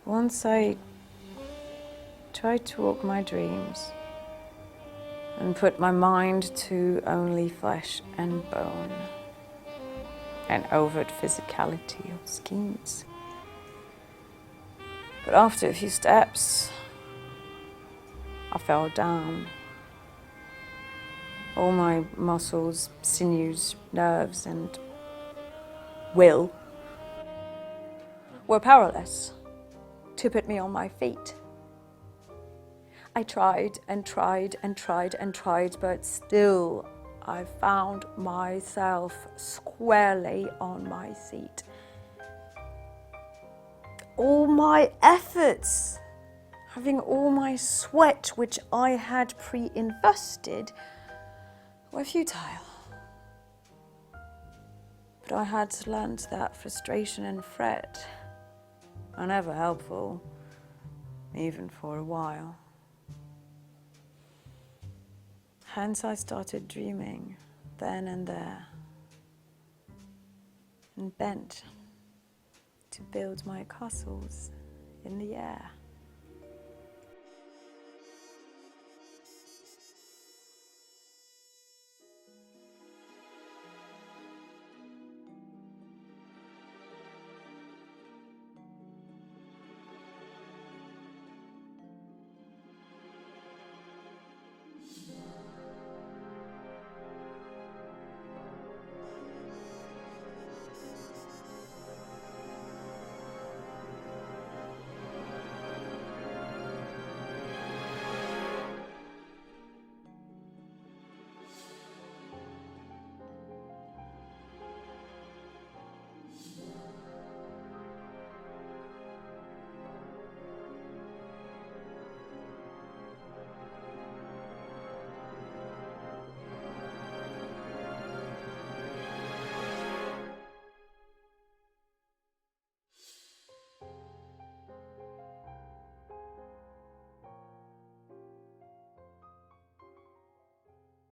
Once I tried to walk my dreams and put my mind to only flesh and bone and overt physicality of schemes. But after a few steps, I fell down. All my muscles, sinews, nerves, and will were powerless to put me on my feet. I tried and tried and tried and tried, but still I found myself squarely on my seat. All my efforts, having all my sweat, which I had pre-invested, were futile. But I had learned that frustration and fret are never helpful, even for a while. Hence I started dreaming then and there, and bent to build my castles in the air.